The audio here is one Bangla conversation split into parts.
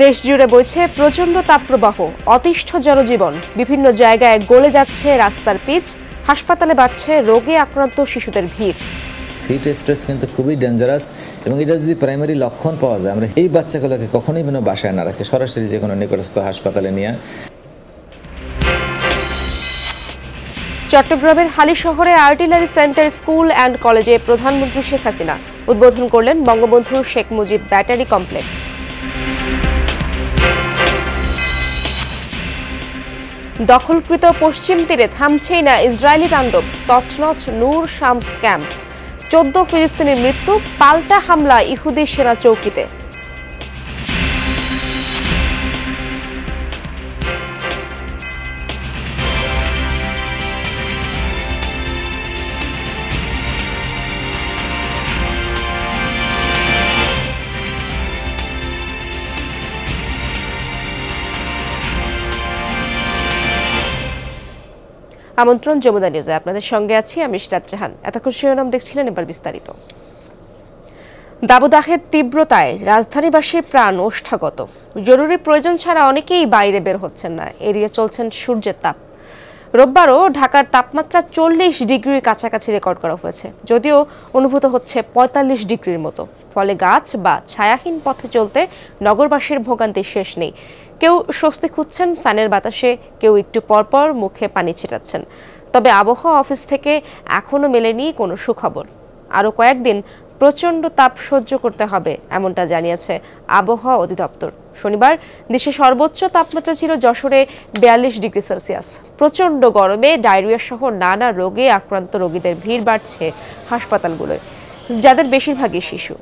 দেশ জুড়ে বইছে প্রচণ্ড তাপপ্রবাহ, অতিষ্ঠ জনজীবন। বিভিন্ন জায়গায় গলে যাচ্ছে রাস্তার পিচ, হাসপাতালে বাড়ছে রোগে আক্রান্ত শিশুদের ভিড়। হিট স্ট্রেস কিন্তু খুবই ডেঞ্জারাস এবং এটা যদি প্রাইমারি লক্ষণ পাওয়া যায়, আমরা এই বাচ্চাগুলোকে কখনোই কোনো বাসায় না রাখি, সরাসরি যে কোনো নিকটস্থ হাসপাতালে নিয়ে। চট্টগ্রামের হালিশহরে আর্টিলারি সেন্টার স্কুল অ্যান্ড কলেজে প্রধানমন্ত্রী শেখ হাসিনা উদ্বোধন করলেন বঙ্গবন্ধু শেখ মুজিব ব্যাটারি কমপ্লেক্স। দখলকৃত পশ্চিম তীরে থামছেই না ইসরায়েলি তাণ্ডব, তছনছ নূর শামস ক্যাম্প। 14 ফিলিস্তিনির মৃত্যু, পাল্টা হামলা ইহুদি সেনা চৌকিতে। আমন্ত্রণ যমুনা নিউজে, আপনাদের সঙ্গে আছি আমি সিরাজ জাহান। এতক্ষণ শিরোনাম দেখছিলেন, এবার বিস্তারিত। দাবদাহের তীব্রতায় রাজধানীবাসীর প্রাণ ওষ্ঠাগত। জরুরি প্রয়োজন ছাড়া অনেকেই বাইরে বের হচ্ছেন না, এড়িয়ে চলছেন সূর্যের তাপ। রোববারও ঢাকার তাপমাত্রা 40 ডিগ্রির কাছাকাছি রেকর্ড করা হয়েছে, যদিও অনুভূত হচ্ছে 45 ডিগ্রির মতো। ফলে গাছ বা ছায়াহীন পথে চলতে নগরবাসীর ভোগান্তির শেষ নেই। কেউ স্বস্তি খুঁজছেন ফ্যানের বাতাসে, কেউ একটু পরপর মুখে পানি ছিটাচ্ছেন। তবে আবহাওয়া অফিস থেকে এখনো মেলেনি কোনো সুখবর। আরও কয়েকদিন প্রচণ্ড তাপ সহ্য করতে হবে, এমনটা জানিয়েছে আবহাওয়া অধিদপ্তর। শনিবার দেশে সর্বোচ্চ তাপমাত্রা ছিল যশোরে 42 ডিগ্রি সেলসিয়াস। প্রচণ্ড গরমে ডায়রিয়া সহ নানা রোগে আক্রান্ত রোগীদের ভিড় বাড়ছে হাসপাতালগুলোয়, যাদের বেশিরভাগই শিশু।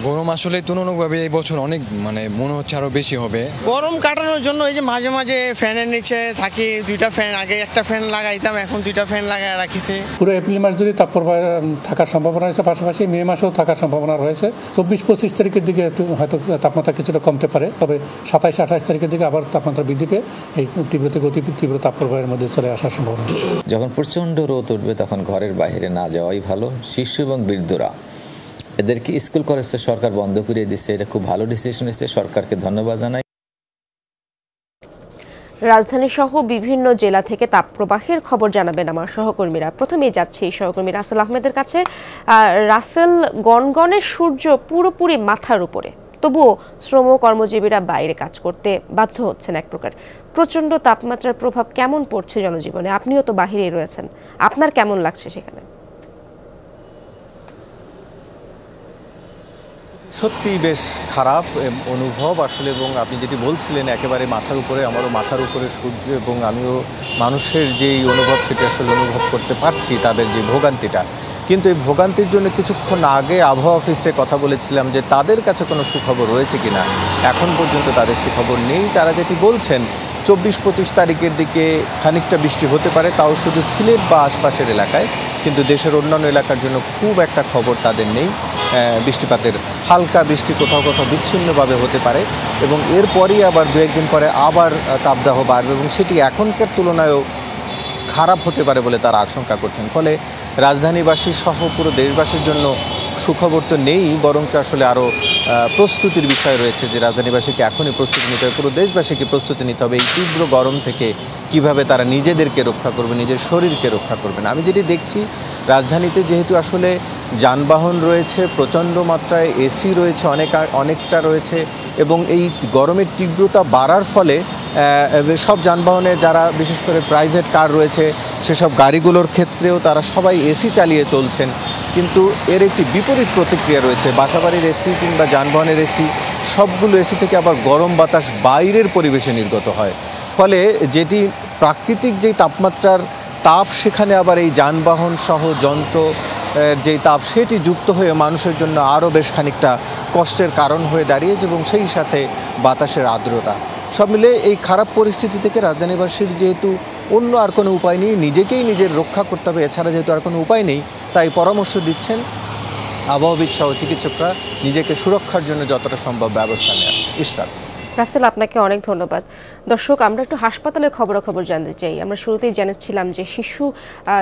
গরম আসলে তুলনামূলকভাবে এই বছর অনেক মনে হচ্ছে আরো বেশি হবে। গরম কাটানোর জন্য এই যে মাঝে মাঝে ফ্যানের নিচে থাকি, 2টা ফ্যান, আগে একটা ফ্যান লাগাইতাম, এখন 2টা ফ্যান লাগাই রাখিছি। পুরো এপ্রিল মাস ধরে তাপপ্রবাহ থাকার সম্ভাবনা রয়েছে, পাশাপাশি মে মাসেও থাকার সম্ভাবনা রয়েছে। 24-25 তারিখের দিকে হয়তো তাপমাত্রা কিছুটা কমতে পারে, তবে 27-28 তারিখের দিকে আবার তাপমাত্রা বৃদ্ধি পেয়ে এই তীব্র থেকে অতি তীব্র তাপপ্রবাহের মধ্যে চলে আসার সম্ভাবনা আছে। যখন প্রচণ্ড রোদ উঠবে তখন ঘরের বাইরে না যাওয়াই ভালো। শিশু এবং বৃদ্ধরা, এদেরকে স্কুল কলেজে সরকার বন্ধ করে দিচ্ছে, এটা খুব ভালো ডিসিশন নিয়েছে, সরকারকে ধন্যবাদ জানাই। রাজধানী সহ বিভিন্ন জেলা থেকে তাপপ্রবাহের খবর জানাবেন আমার সহকর্মীরা। প্রথমেই যাচ্ছি সহকর্মী রাসেল আহমেদের কাছে। রাসেল, গনগনে সূর্য পুরোপুরি মাথার উপরে, তবুও শ্রম কর্মজীবীরা বাইরে কাজ করতে বাধ্য হচ্ছেন এক প্রকার। প্রচণ্ড তাপমাত্রার প্রভাব কেমন পড়ছে জনজীবনে? আপনিও তো বাহিরেই রয়েছেন, আপনার কেমন লাগছে সেখানে? সত্যি বেশ খারাপ অনুভব আসলে, এবং আপনি যেটি বলছিলেন একেবারে মাথার উপরে, আমারও মাথার উপরে সূর্য, এবং আমিও মানুষের যেই অনুভব সেটি আসলে অনুভব করতে পারছি, তাদের যে ভোগান্তিটা। কিন্তু এই ভোগান্তির জন্য কিছুক্ষণ আগে আবহাওয়া অফিসে কথা বলেছিলাম যে তাদের কাছে কোনো সুখবর রয়েছে কিনা। এখন পর্যন্ত তাদের সুখবর নেই। তারা যেটি বলছেন 24-25 তারিখের দিকে খানিকটা বৃষ্টি হতে পারে, তাও শুধু সিলেট বা আশপাশের এলাকায়, কিন্তু দেশের অন্যান্য এলাকার জন্য খুব একটা খবর তাদের নেই। বৃষ্টিপাতের হালকা বৃষ্টি কোথাও কোথাও বিচ্ছিন্নভাবে হতে পারে, এবং এরপরই আবার 2-1 দিন পরে আবার তাপদাহ বাড়বে, এবং সেটি এখনকার তুলনায়ও খারাপ হতে পারে বলে তারা আশঙ্কা করছেন। ফলে রাজধানীবাসী সহ পুরো দেশবাসীর জন্য সুখবর তো নেই, বরঞ্চ আসলে আরও প্রস্তুতির বিষয় রয়েছে যে রাজধানীবাসীকে এখনই প্রস্তুতি নিতে হবে, পুরো দেশবাসীকে প্রস্তুতি নিতে হবে এই তীব্র গরম থেকে কিভাবে তারা নিজেদেরকে রক্ষা করবে, নিজের শরীরকে রক্ষা করবেন। আমি যেটি দেখছি, রাজধানীতে যেহেতু আসলে যানবাহন রয়েছে, প্রচণ্ড মাত্রায় এসি রয়েছে, অনেকটা রয়েছে, এবং এই গরমের তীব্রতা বাড়ার ফলে সব যানবাহনে যারা বিশেষ করে প্রাইভেট কার রয়েছে সেসব গাড়িগুলোর ক্ষেত্রেও তারা সবাই এসি চালিয়ে চলছেন। কিন্তু এর একটি বিপরীত প্রতিক্রিয়া রয়েছে, বাসাবাড়ির এসি কিংবা যানবাহনের এসি, সবগুলো এসি থেকে আবার গরম বাতাস বাইরের পরিবেশে নির্গত হয়। ফলে যেটি প্রাকৃতিক যেই তাপমাত্রার তাপ, সেখানে আবার এই যানবাহন সহ যন্ত্র যেই তাপ, সেটি যুক্ত হয়ে মানুষের জন্য আরও বেশ খানিকটা কষ্টের কারণ হয়ে দাঁড়িয়েছে, এবং সেই সাথে বাতাসের আর্দ্রতা, সব মিলে এই খারাপ পরিস্থিতি থেকে রাজধানীবাসীর যেহেতু অন্য আর কোনো উপায় নেই, নিজেকেই নিজের রক্ষা করতে হবে, এছাড়া যেহেতু আর কোনো উপায় নেই, তাই পরামর্শ দিচ্ছেন আবহাওয়াবিদ সহ চিকিৎসকরা নিজেকে সুরক্ষার জন্য যতটা সম্ভব ব্যবস্থা নেওয়া। ইশরাত। রাসেল, আপনাকে অনেক ধন্যবাদ। দর্শক, আমরা একটু হাসপাতালের খবরাখবর জানতে চাই। আমরা শুরুতেই জানাচ্ছিলাম যে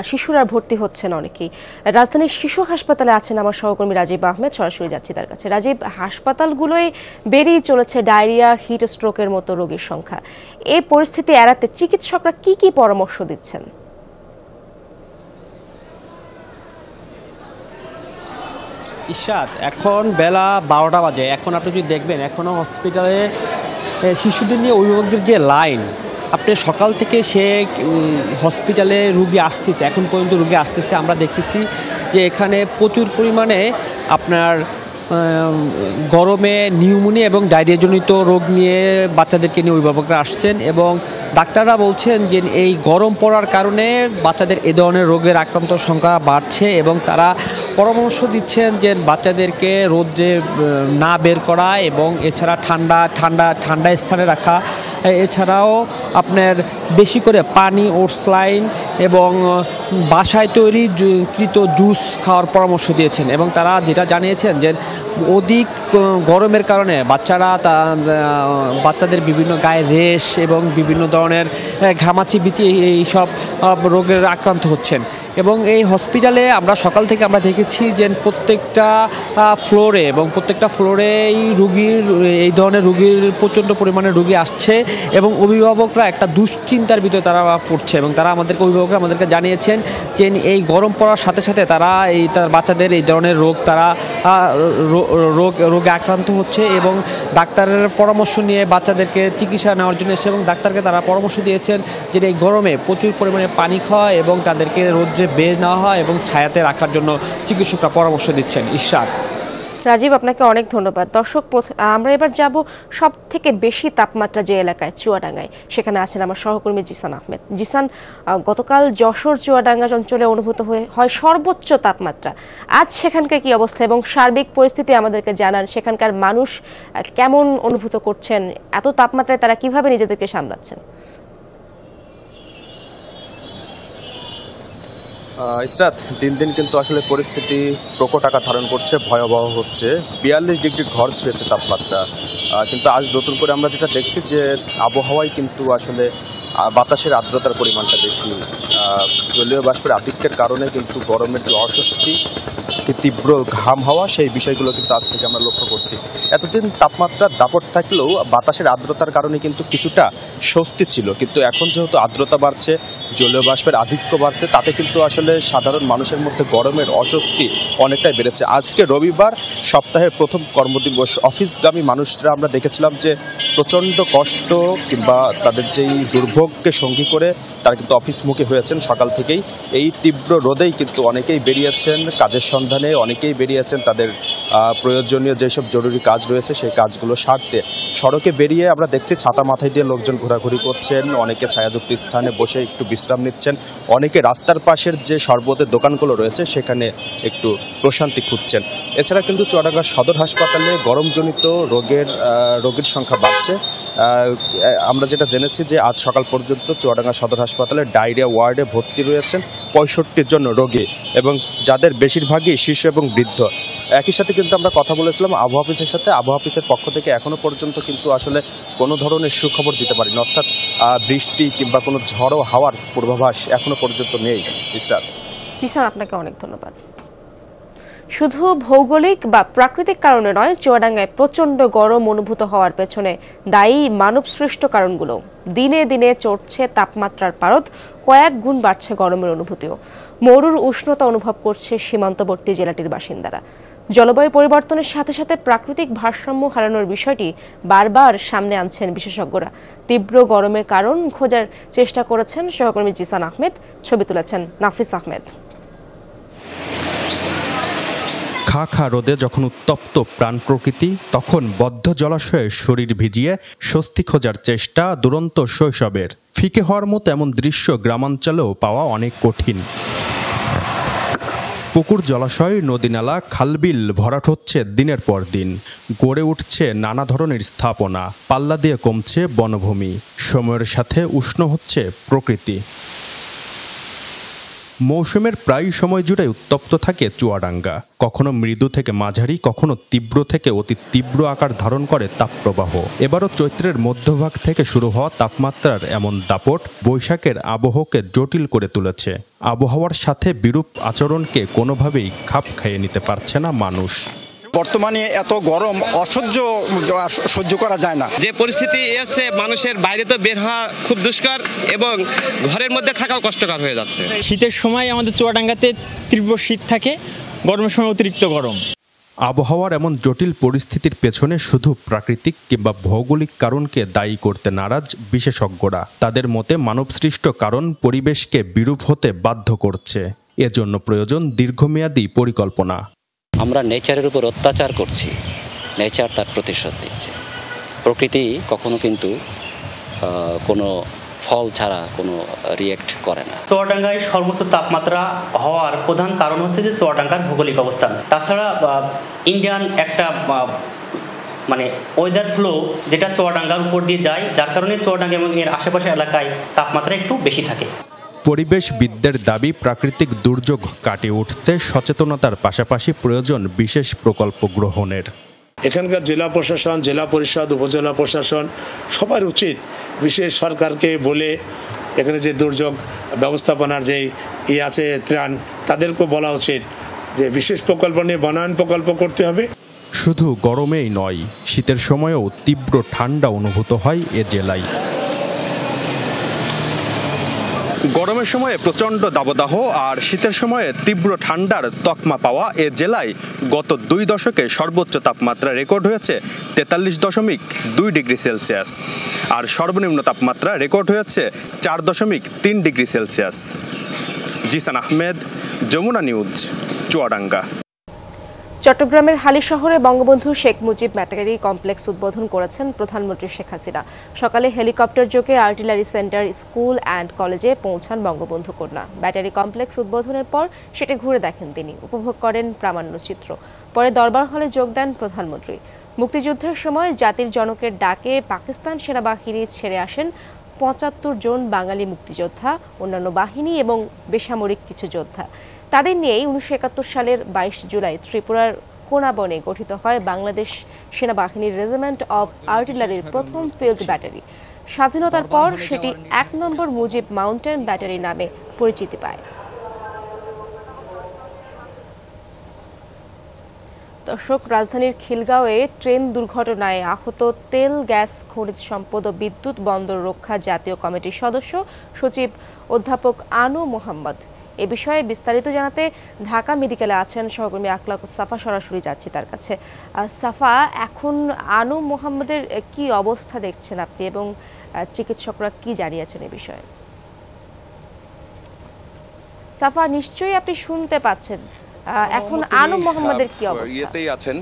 শিশুরা ভর্তি হচ্ছেন অনেকেই। রাজধানীর শিশু হাসপাতালে আছেন আমার সহকর্মী রাজীব আহমেদ, সরাসরি যাচ্ছি তার কাছে। রাজীব, হাসপাতালগুলোয় বেড়েই চলেছে ডায়রিয়া, হিট স্ট্রোকের মতো রোগীর সংখ্যা। এই পরিস্থিতি এড়াতে চিকিৎসকরা কি কি পরামর্শ দিচ্ছেন? ইশরাত, এখন বেলা 12টা বাজে। এখন আপনি যদি দেখবেন এখনও হসপিটালে শিশুদের নিয়ে অভিভাবকদের যে লাইন, আপনি সকাল থেকে সে হসপিটালে রুগী আসতেছে, এখন পর্যন্ত রুগী আসতেছে। আমরা দেখতেছি যে এখানে প্রচুর পরিমাণে আপনার গরমে নিউমোনিয়া এবং ডায়রিয়াজনিত রোগ নিয়ে বাচ্চাদেরকে নিয়ে অভিভাবকরা আসছেন, এবং ডাক্তাররা বলছেন যে এই গরম পড়ার কারণে বাচ্চাদের এ ধরনের রোগের আক্রান্ত সংখ্যা বাড়ছে, এবং তারা পরামর্শ দিচ্ছেন যে বাচ্চাদেরকে রোদে না বের করা এবং এছাড়া ঠান্ডা স্থানে রাখা, এছাড়াও আপনার বেশি করে পানি, ওটসলাইন এবং বাসায় তৈরি কৃত জুস খাওয়ার পরামর্শ দিয়েছেন। এবং তারা যেটা জানিয়েছেন যে অধিক গরমের কারণে বাচ্চাদের বিভিন্ন গায়ে রেশ এবং বিভিন্ন ধরনের ঘামাচি বিচি এইসব রোগের আক্রান্ত হচ্ছেন। এবং এই হসপিটালে আমরা সকাল থেকে আমরা দেখেছি যে প্রত্যেকটা ফ্লোরে এই ধরনের রুগীর প্রচণ্ড পরিমাণে রুগী আসছে, এবং অভিভাবকরা একটা দুশ্চিন্তার ভিতরে তারা পড়ছে। এবং তারা অভিভাবকরা আমাদেরকে জানিয়েছেন যে এই গরম পড়ার সাথে সাথে তারা তার বাচ্চাদের এই ধরনের রোগে আক্রান্ত হচ্ছে, এবং ডাক্তারের পরামর্শ নিয়ে বাচ্চাদেরকে চিকিৎসা নেওয়ার জন্য এসে, এবং ডাক্তারকে তারা পরামর্শ দিয়েছেন যে এই গরমে প্রচুর পরিমাণে পানি খাওয়া এবং তাদেরকে রোদ্রে বের নেওয়া হয় এবং ছায়াতে রাখার জন্য চিকিৎসকরা পরামর্শ দিচ্ছেন। ইশরাত। রাজীব, আপনাকে অনেক ধন্যবাদ। দর্শক, আমরা এবার যাব সব থেকে বেশি তাপমাত্রা যে এলাকায়, চুয়াডাঙ্গায়। সেখানে আছেন আমার সহকর্মী জিসান আহমেদ। জিসান, গতকাল যশোর চুয়াডাঙ্গা অঞ্চলে অনুভূত হয় সর্বোচ্চ তাপমাত্রা। আজ সেখানকার কি অবস্থা এবং সার্বিক পরিস্থিতি আমাদেরকে জানান। সেখানকার মানুষ কেমন অনুভূত করছেন? এত তাপমাত্রায় তারা কিভাবে নিজেদেরকে সামলাচ্ছেন? ইসরাত, দিন দিন কিন্তু আসলে পরিস্থিতি প্রকট আকার ধারণ করছে, ভয়াবহ হচ্ছে। 42 ডিগ্রি ঘর ছুঁয়েছে তাপমাত্রা। কিন্তু আজ নতুন করে আমরা যেটা দেখছি যে আবহাওয়ায় কিন্তু আসলে বাতাসের আর্দ্রতার পরিমাণটা বেশি। জলীয় বাষ্পের আধিক্যের কারণে কিন্তু গরমের যে অস্বস্তি, তীব্র ঘাম হওয়া, সেই বিষয়গুলো কিন্তু আজ থেকে আমরা লক্ষ্য করছি। এতদিন তাপমাত্রার দাপট থাকলেও বাতাসের আর্দ্রতার কারণে কিন্তু কিছুটা স্বস্তি ছিল, কিন্তু এখন যেহেতু আর্দ্রতা বাড়ছে, জলীয় বাষ্পের আধিক্য বাড়ছে, তাতে কিন্তু আসলে সাধারণ মানুষের মধ্যে গরমের অস্বস্তি অনেকটাই বেড়েছে। আজকে রবিবার, সপ্তাহের প্রথম কর্মদিবস। অফিসগামী মানুষরা আমরা দেখেছিলাম যে প্রচণ্ড কষ্ট কিংবা তাদের যেই দুর্ভোগকে সঙ্গী করে তারা কিন্তু অফিসমুখী হয়েছেন সকাল থেকেই। এই তীব্র রোদেই কিন্তু অনেকেই বেরিয়েছেন কাজের সন্ধানে, অনেকেই বেরিয়েছেন তাদের প্রয়োজনীয় যেসব জরুরি কাজ রয়েছে সেই কাজগুলো সারতে। সড়কে বেরিয়ে আমরা দেখছি ছাতা মাথায় দিয়ে লোকজন ঘোরাঘুরি করছেন, অনেকে ছায়াযুক্ত স্থানে বসে একটু বিশ্রাম নিচ্ছেন, অনেকে রাস্তার পাশের যে শরবতের দোকানগুলো রয়েছে সেখানে একটু প্রশান্তি খুঁজছেন। এছাড়া কিন্তু চুয়াডাঙ্গা সদর হাসপাতালে গরমজনিত রোগীর সংখ্যা বাড়ছে। আমরা যেটা জেনেছি যে আজ সকাল পর্যন্ত চুয়াডাঙ্গা সদর হাসপাতালে ডায়রিয়া ওয়ার্ডে ভর্তি রয়েছেন 65 জন রোগী, এবং যাদের বেশিরভাগই শিশু এবং বৃদ্ধ। একই সাথে কিন্তু আমরা কথা বলেছিলাম আবহাওয়া অফিসের সাথে। আবহাওয়া অফিসের পক্ষ থেকে এখনো পর্যন্ত কিন্তু আসলে কোনো ধরনের সুখবর দিতে পারিনি, অর্থাৎ বৃষ্টি কিংবা কোনো ঝড়ো হাওয়ার পূর্বাভাস এখনো পর্যন্ত নেই। ইসরাত। জিসান, আপনাকে অনেক ধন্যবাদ। শুধু ভৌগোলিক বা প্রাকৃতিক কারণে নয়, চুয়াডাঙ্গায় প্রচণ্ড গরম অনুভূত হওয়ার পেছনে দায়ী মানবসৃষ্ট কারণগুলো। দিনে দিনে চড়ছে তাপমাত্রার পারদ, কয়েক গুণ বাড়ছে গরমের অনুভূতিও। মরুর উষ্ণতা অনুভব করছে সীমান্তবর্তী জেলাটির বাসিন্দারা। জলবায়ু পরিবর্তনের সাথে সাথে প্রাকৃতিক ভারসাম্য হারানোর বিষয়টি বারবার সামনে আনছেন বিশেষজ্ঞরা। তীব্র গরমের কারণ খোঁজার চেষ্টা করেছেন সহকর্মী জিসান আহমেদ। ছবি তুলেছেন নাফিস আহমেদ। খা খা রোদে যখন উত্তপ্ত প্রাণ প্রকৃতি, তখন বদ্ধ জলাশয়ে শরীর ভিজিয়ে স্বস্তি খোঁজার চেষ্টা দুরন্ত শৈশবের। ফিকে হওয়ার মতো এমন দৃশ্য গ্রামাঞ্চলেও পাওয়া অনেক কঠিন। পুকুর, জলাশয়, নদীনালা, খালবিল ভরাট হচ্ছে দিনের পর দিন। গড়ে উঠছে নানা ধরনের স্থাপনা, পাল্লা দিয়ে কমছে বনভূমি। সময়ের সাথে উষ্ণ হচ্ছে প্রকৃতি। মৌসুমের প্রায় সময় জুড়ে উত্তপ্ত থাকে চুয়াডাঙ্গা। কখনো মৃদু থেকে মাঝারি, কখনো তীব্র থেকে অতি তীব্র আকার ধারণ করে তাপপ্রবাহ। এবারও চৈত্রের মধ্যভাগ থেকে শুরু হওয়া তাপমাত্রার এমন দাপট বৈশাখের আবহকে জটিল করে তুলেছে। আবহাওয়ার সাথে বিরূপ আচরণকে কোনোভাবেই খাপ খাইয়ে নিতে পারছে না মানুষ। বর্তমানে এত গরম সহ্য করা যায় না। যে পরিস্থিতি এসছে, মানুষের বাইরে তো বের হওয়া খুব দুষ্কর এবং ঘরের মধ্যে থাকাও কষ্টকর হয়ে যাচ্ছে। শীতের সময় আমাদের চুয়াডাঙ্গাতে তীব্র শীত থাকে, গরমের সময় অতিরিক্ত গরম। আবহাওয়ার এমন জটিল পরিস্থিতির পেছনে শুধু প্রাকৃতিক কিংবা ভৌগোলিক কারণকে দায়ী করতে নারাজ বিশেষজ্ঞরা। তাদের মতে মানবসৃষ্ট কারণ পরিবেশকে বিরূপ হতে বাধ্য করছে। এজন্য প্রয়োজন দীর্ঘমেয়াদী পরিকল্পনা। আমরা নেচারের উপর অত্যাচার করছি, নেচার তার প্রতিশোধ দিচ্ছে। প্রকৃতি কখনো কিন্তু কোনো ফল ছাড়া কোনো রিয়েক্ট করে না। চুয়াডাঙ্গায় সর্বোচ্চ তাপমাত্রা হওয়ার প্রধান কারণ হচ্ছে যে চুয়াডাঙ্গার ভৌগোলিক অবস্থান। তাছাড়া ইন্ডিয়ান একটা মানে ওয়েদার ফ্লো যেটা চুয়াডাঙ্গার উপর দিয়ে যায়, যার কারণে চুয়াডাঙ্গা এবং এর আশেপাশের এলাকায় তাপমাত্রা একটু বেশি থাকে। পরিবেশবিদদের দাবি, প্রাকৃতিক দুর্যোগ কাটিয়ে উঠতে সচেতনতার পাশাপাশি প্রয়োজন বিশেষ প্রকল্প গ্রহণের। এখানকার জেলা প্রশাসন, জেলা পরিষদ, উপজেলা প্রশাসন সবার উচিত বিশেষ সরকারকে বলে এখানে যে দুর্যোগ ব্যবস্থাপনার যে আছে ত্রাণ, তাদেরকেও বলা উচিত যে বিশেষ প্রকল্প নিয়ে বনায়ন প্রকল্প করতে হবে। শুধু গরমেই নয়, শীতের সময়ও তীব্র ঠান্ডা অনুভূত হয় এ জেলায়। গরমের সময়ে প্রচণ্ড দাবদাহ আর শীতের সময়ে তীব্র ঠান্ডার তকমা পাওয়া এ জেলায় গত 2 দশকে সর্বোচ্চ তাপমাত্রা রেকর্ড হয়েছে 43.2 ডিগ্রি সেলসিয়াস, আর সর্বনিম্ন তাপমাত্রা রেকর্ড হয়েছে 4.3 degree Celsius. Zisan Ahmed, Jamuna news, Chuadanga. চট্টগ্রামের হালিশহরে বঙ্গবন্ধু শেখ মুজিব ব্যাটারি কমপ্লেক্স উদ্বোধন করেছেন প্রধানমন্ত্রী শেখ হাসিনা। সকালে হেলিকপ্টার যোগে আর্টিলারি সেন্টার স্কুল অ্যান্ড কলেজে পৌঁছান বঙ্গবন্ধু কন্যা। ব্যাটারি কমপ্লেক্স উদ্বোধনের পর সেটি ঘুরে দেখেন তিনি, উপভোগ করেন প্রামাণ্যচিত্র। পরে দরবার হলে যোগ দেন প্রধানমন্ত্রী। মুক্তিযুদ্ধের সময় জাতির জনকের ডাকে পাকিস্তান সেনাবাহিনী ছেড়ে আসেন 75 জন বাঙালি মুক্তিযোদ্ধা, অন্যান্য বাহিনী এবং বেসামরিক কিছু যোদ্ধা। তাদের নিয়েই 1971 সালের 22 জুলাই ত্রিপুরার কোনাবনে গঠিত হয় বাংলাদেশ সেনাবাহিনীর রেজিমেন্ট অব আর্টিলারির প্রথম ফিল্ড ব্যাটারি। স্বাধীনতার পর সেটি 1 নম্বর মুজিব মাউন্টেন ব্যাটারি নামে পরিচিতি পায়। দর্শক, রাজধানীর খিলগাঁওয়ে ট্রেন দুর্ঘটনায় আহত তেল, গ্যাস, খনিজ সম্পদ ও বিদ্যুৎ বন্দর রক্ষা জাতীয় কমিটির সদস্য সচিব অধ্যাপক আনু মোহাম্মদ। এ বিষয়ে বিস্তারিত জানাতে ঢাকা মেডিকেলে আছেন সহকর্মী আখলাক সাফা। সরাসরি যাচ্ছি তার কাছে। সাফা, এখন আনু মোহাম্মদের কি অবস্থা দেখছেন আপনি এবং চিকিৎসকরা কি জানিয়েছেন এ বিষয়ে? সাফা, নিশ্চয়ই আপনি শুনতে পাচ্ছেন। এখন আনু মোহাম্মদের কি অবস্থা? ইয়েতেই আছেন,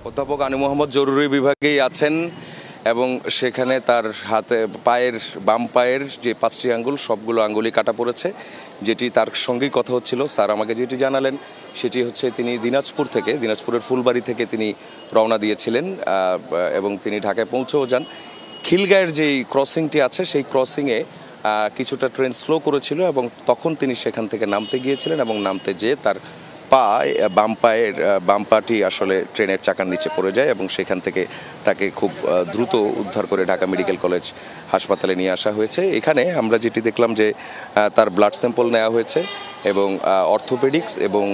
অধ্যাপক আনু মোহাম্মদ জরুরি বিভাগেই আছেন এবং সেখানে তার হাতে বাম পায়ের যে 5টি আঙ্গুল, সবগুলো আঙ্গুলই কাটা পড়েছে। যেটি তার সঙ্গেই কথা হচ্ছিল, স্যার আমাকে যেটি জানালেন সেটি হচ্ছে তিনি দিনাজপুরের ফুলবাড়ি থেকে তিনি রওনা দিয়েছিলেন এবং তিনি ঢাকায় পৌঁছেও যান। খিলগাঁয়ের যেই ক্রসিংটি আছে সেই ক্রসিংয়ে কিছুটা ট্রেন স্লো করেছিল এবং তখন তিনি সেখান থেকে নামতে গিয়েছিলেন এবং নামতে যেয়ে তার বাম পাটি আসলে ট্রেনের চাকার নিচে পড়ে যায় এবং সেখান থেকে তাকে খুব দ্রুত উদ্ধার করে ঢাকা মেডিকেল কলেজ হাসপাতালে নিয়ে আসা হয়েছে। এখানে আমরা যেটি দেখলাম যে তার ব্লাড স্যাম্পল নেওয়া হয়েছে এবং অর্থোপেডিক্স এবং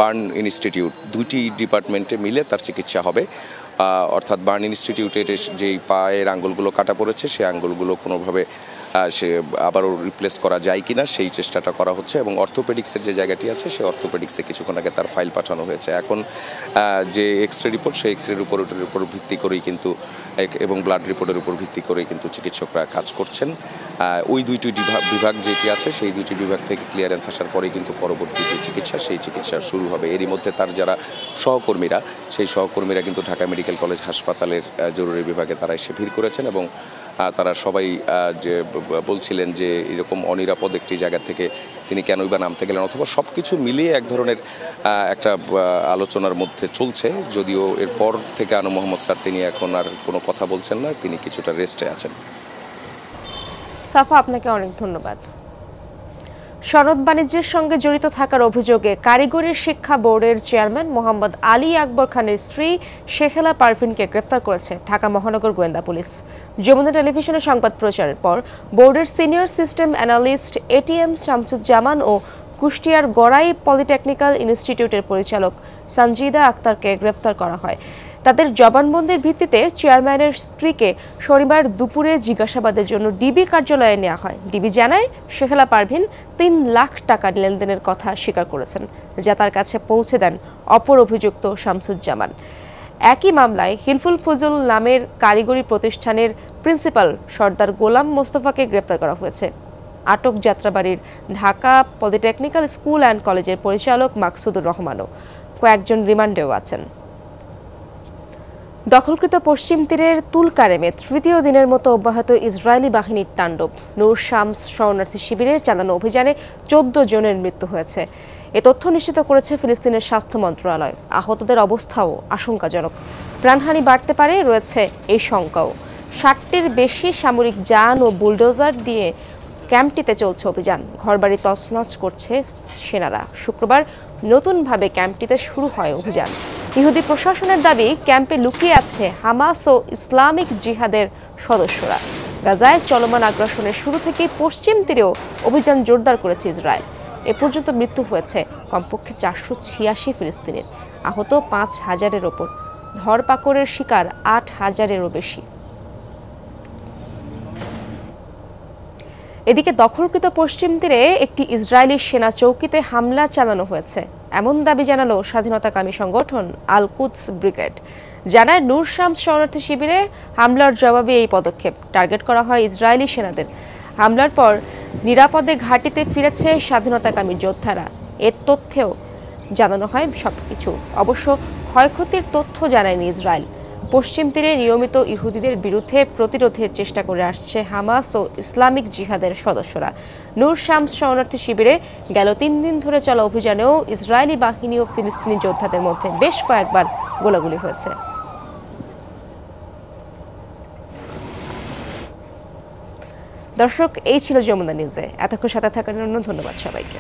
বার্ন ইনস্টিটিউট দুইটি ডিপার্টমেন্টে মিলে তার চিকিৎসা হবে। অর্থাৎ বার্ন ইনস্টিটিউটের যেই পায়ের আঙ্গুলগুলো কাটা পড়েছে সেই আঙ্গুলগুলো কোনোভাবে সে আবারও রিপ্লেস করা যায় কিনা সেই চেষ্টাটা করা হচ্ছে এবং অর্থোপেডিক্সের যে জায়গাটি আছে সেই অর্থোপেডিক্সে কিছুক্ষণ আগে তার ফাইল পাঠানো হয়েছে। এখন যে এক্সরে রিপোর্ট, সেই এক্সরে রিপোর্টের উপর ভিত্তি করেই কিন্তু এবং ব্লাড রিপোর্টের উপর ভিত্তি করেই কিন্তু চিকিৎসকরা কাজ করছেন। ওই দুইটি বিভাগ যেটি আছে সেই দুইটি বিভাগ থেকে ক্লিয়ারেন্স আসার পরেই কিন্তু পরবর্তী যে চিকিৎসা সেই চিকিৎসা শুরু হবে। এরই মধ্যে তার যারা সহকর্মীরা, সেই সহকর্মীরা কিন্তু ঢাকা মেডিকেল কলেজ হাসপাতালের জরুরি বিভাগে তারা এসে ভিড় করেছেন এবং তারা সবাই যে বলছিলেন যে এরকম অনিরাপদ একটি জায়গা থেকে তিনি কেনই বা নামতে গেলেন, অথবা সব কিছু মিলিয়ে এক ধরনের একটা আলোচনার মধ্যে চলছে। যদিও এরপর থেকে আনু মোহাম্মদ স্যার তিনি এখন আর কোনো কথা বলছেন না, তিনি কিছুটা রেস্টে আছেন। সাফা, আপনাকে অনেক ধন্যবাদ। সনদ বাণিজ্যের সঙ্গে জড়িত থাকার অভিযোগে কারিগরি শিক্ষা বোর্ডের চেয়ারম্যান মোহাম্মদ আলী আকবর খানের স্ত্রী শেখেলা পারভিনকে গ্রেফতার করেছে ঢাকা মহানগর গোয়েন্দা পুলিশ। যমুনা টেলিভিশনে সংবাদ প্রচারের পর বোর্ডের senior system analyst ATM Shamsuzzaman ও কুষ্টিয়ার গড়াই পলিটেকনিক্যাল ইনস্টিটিউটের পরিচালক সঞ্জিদা আক্তারকে গ্রেফতার করা হয়। তাদের জবানবন্দির ভিত্তিতে চেয়ারম্যানের স্ত্রীকে শনিবার দুপুরে জিজ্ঞাসাবাদের জন্য ডিবি কার্যালয়ে নেওয়া হয়। ডিবি জানায় শেখেলা পারভিন ৩ লাখ টাকা লেনদেনের কথা স্বীকার করেছেন, যা তার কাছে পৌঁছে দেন অপর অভিযুক্ত শামসুজ্জামান। একই মামলায় হিলফুল ফুজুল নামের কারিগরি প্রতিষ্ঠানের প্রিন্সিপাল সর্দার গোলাম মোস্তফাকে গ্রেফতার করা হয়েছে। আটক যাত্রাবাড়ির ঢাকা পলিটেকনিক্যাল স্কুল অ্যান্ড কলেজের পরিচালক মাকসুদুর রহমানও কয়েকজন রিমান্ডেও আছেন। দখলকৃত পশ্চিম তীরের তুলকারেমে তৃতীয় দিনের মতো অব্যাহত ইসরায়েলি বাহিনীর তাণ্ডব। নূর শামস শরণার্থী শিবিরে চালানো অভিযানে 14 জনের মৃত্যু হয়েছে। এ তথ্য নিশ্চিত করেছে ফিলিস্তিনের স্বাস্থ্য মন্ত্রণালয়। আহতদের অবস্থাও আশঙ্কাজনক। প্রাণহানি বাড়তে পারে রয়েছে এই শঙ্কাও। 60টির বেশি সামরিক যান ও বুলডোজার দিয়ে ক্যাম্পটিতে চলছে অভিযান। ঘরবাড়ি তছনছ করছে সেনারা। শুক্রবার নতুনভাবে ক্যাম্পটিতে শুরু হয় অভিযান। ইহুদি প্রশাসনের দাবি, ক্যাম্পে লুকিয়ে আছে হামাস ও ইসলামিক জিহাদের সদস্যরা। গাজায় চলমান আগ্রাসনের শুরু থেকেই পশ্চিম তীরেও অভিযান জোরদার করেছে ইসরায়েল। এ পর্যন্ত মৃত্যু হয়েছে কমপক্ষে 486 ফিলিস্তিনির, আহত 5,000-এর ওপর, ধরপাকড়ের শিকার 8,000-এরও বেশি। এদিকে দখলকৃত পশ্চিম তীরে একটি ইসরায়েলি সেনা চৌকিতে হামলা চালানো হয়েছে, এমন দাবি জানালো স্বাধীনতাকামী সংগঠন আল কুদস ব্রিগেড। জানায় নূর শামস শরণার্থী শিবিরে হামলার জবাবে এই পদক্ষেপ। টার্গেট করা হয় ইসরায়েলি সেনাদের। হামলার পর নিরাপদে ঘাঁটিতে ফিরেছে স্বাধীনতাকামী যোদ্ধারা। এর তথ্যেও জানানো হয় সবকিছু। অবশ্য ক্ষয়ক্ষতির তথ্য জানায়নি ইসরায়েল। পশ্চিম তীরে নিয়মিত ইহুদিদের বিরুদ্ধে প্রতিরোধের চেষ্টা করে আসছে হামাস ও ইসলামিক জিহাদের সদস্যরা। নূর শামস শরণার্থী শিবিরে গেল 3 দিন ধরে চলা অভিযানেও ইসরায়েলি বাহিনী ও ফিলিস্তিনি যোদ্ধাদের মধ্যে বেশ কয়েকবার গোলাগুলি হয়েছে। দর্শক, এই ছিল যমুনা নিউজে। এতক্ষণ সাথে থাকার জন্য ধন্যবাদ সবাইকে।